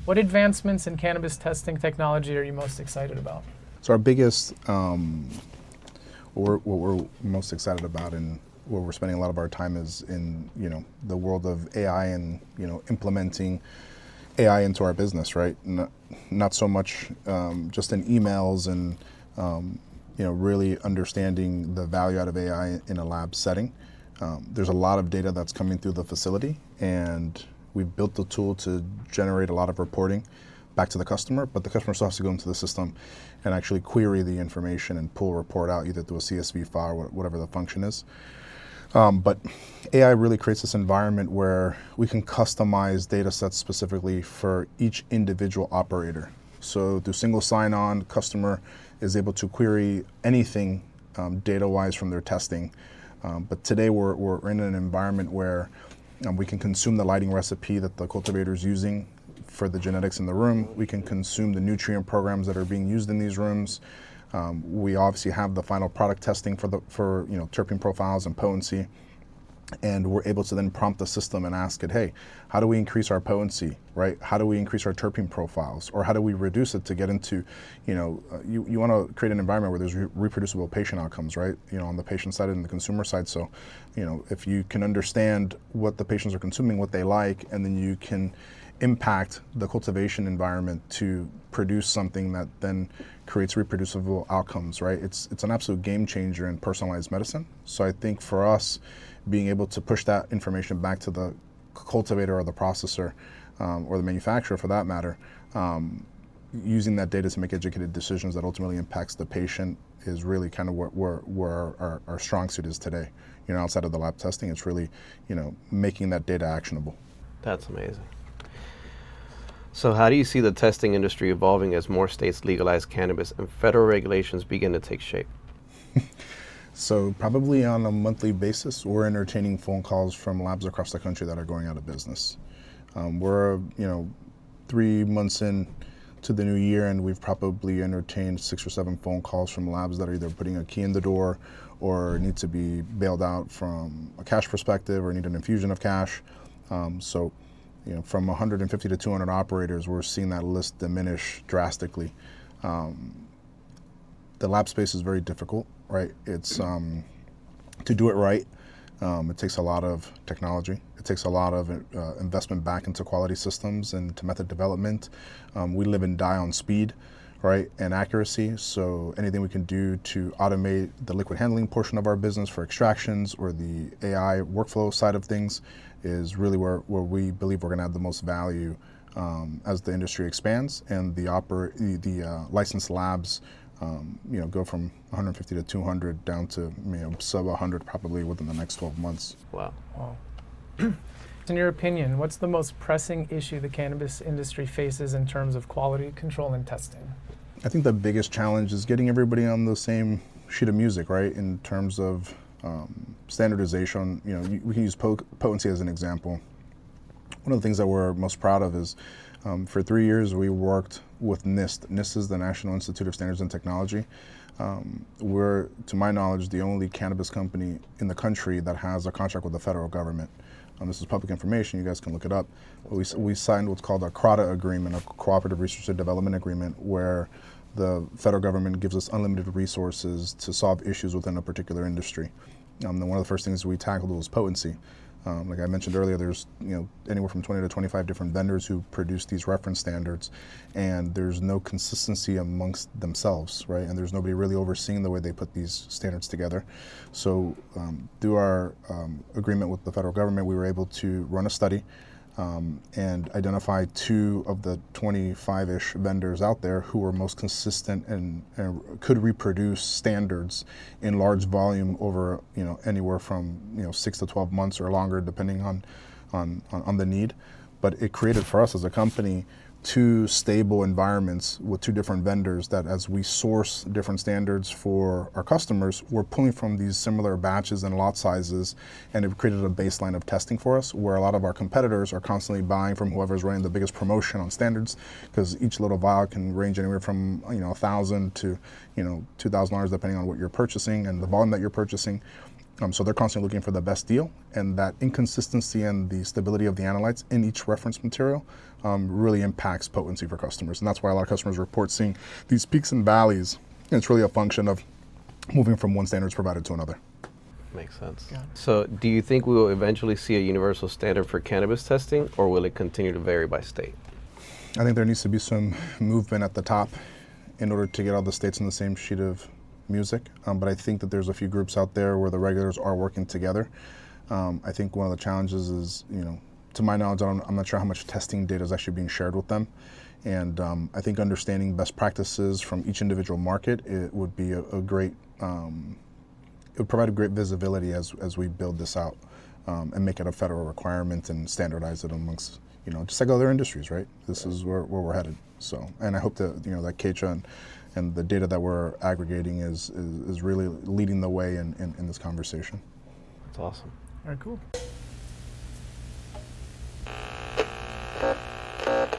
What advancements in cannabis testing technology are you most excited about? So our biggest, what we're most excited about and where we're spending a lot of our time is in, the world of AI and, implementing AI into our business, right? Not so much just in emails and, really understanding the value out of AI in a lab setting. There's a lot of data that's coming through the facility, and we've built the tool to generate a lot of reporting back to the customer, but the customer still has to go into the system and actually query the information and pull a report out either through a CSV file or whatever the function is. But AI really creates this environment where we can customize data sets specifically for each individual operator. So through single sign-on, customer is able to query anything data-wise from their testing. But today we're in an environment where we can consume the lighting recipe that the cultivator is using for the genetics in the room. We can consume the nutrient programs that are being used in these rooms. We obviously have the final product testing for terpene profiles and potency, and we're able to then prompt the system and ask it, hey, how do we increase our potency, right? How do we increase our terpene profiles, or how do we reduce it to get into, you want to create an environment where there's reproducible patient outcomes, right? On the patient side and the consumer side. So, if you can understand what the patients are consuming, what they like, and then you can impact the cultivation environment to produce something that then creates reproducible outcomes, right? It's an absolute game changer in personalized medicine. So I think for us, being able to push that information back to the cultivator or the processor or the manufacturer for that matter, using that data to make educated decisions that ultimately impacts the patient is really kind of where our strong suit is today. Outside of the lab testing, it's really, making that data actionable. That's amazing. So how do you see the testing industry evolving as more states legalize cannabis and federal regulations begin to take shape? So probably on a monthly basis, we're entertaining phone calls from labs across the country that are going out of business. We're 3 months in to the new year, and we've probably entertained 6 or 7 phone calls from labs that are either putting a key in the door or need to be bailed out from a cash perspective or need an infusion of cash. From 150 to 200 operators, we're seeing that list diminish drastically. The lab space is very difficult, right? It's to do it right. It takes a lot of technology. It takes a lot of investment back into quality systems and to method development. We live and die on speed, right, and accuracy. So anything we can do to automate the liquid handling portion of our business for extractions or the AI workflow side of things is really where we believe we're going to have the most value as the industry expands and the licensed labs go from 150 to 200 down to sub 100 probably within the next 12 months. Wow. In your opinion, what's the most pressing issue the cannabis industry faces in terms of quality control and testing? I think the biggest challenge is getting everybody on the same sheet of music, right? In terms of standardization, we can use potency as an example. One of the things that we're most proud of is for 3 years we worked with NIST. NIST is the National Institute of Standards and Technology. We're, to my knowledge, the only cannabis company in the country that has a contract with the federal government. This is public information, you guys can look it up. We signed what's called a CRADA agreement, a Cooperative Research and Development Agreement, where the federal government gives us unlimited resources to solve issues within a particular industry. One of the first things we tackled was potency. Like I mentioned earlier, there's anywhere from 20 to 25 different vendors who produce these reference standards, and there's no consistency amongst themselves, right? And there's nobody really overseeing the way they put these standards together. So through our agreement with the federal government, we were able to run a study and identify 2 of the 25-ish vendors out there who were most consistent and could reproduce standards in large volume over anywhere from 6 to 12 months or longer, depending on the need. But it created for us as a company 2 stable environments with 2 different vendors that, as we source different standards for our customers, we're pulling from these similar batches and lot sizes, and it created a baseline of testing for us where a lot of our competitors are constantly buying from whoever's running the biggest promotion on standards, because each little vial can range anywhere from $1,000 to $2,000 depending on what you're purchasing and the volume that you're purchasing. So they're constantly looking for the best deal, and that inconsistency and the stability of the analytes in each reference material really impacts potency for customers. And that's why a lot of customers report seeing these peaks and valleys. And it's really a function of moving from one standards provider to another. Makes sense. Got it. So do you think we will eventually see a universal standard for cannabis testing, or will it continue to vary by state? I think there needs to be some movement at the top in order to get all the states on the same sheet of music. But I think that there's a few groups out there where the regulators are working together. I think one of the challenges is, to my knowledge, I'm not sure how much testing data is actually being shared with them. And I think understanding best practices from each individual market, it would be a great, it would provide a great visibility as we build this out and make it a federal requirement and standardize it amongst, just like other industries, right? This is where we're headed. So, and I hope that, that KEICHA and the data that we're aggregating is really leading the way in this conversation. That's awesome. Very cool.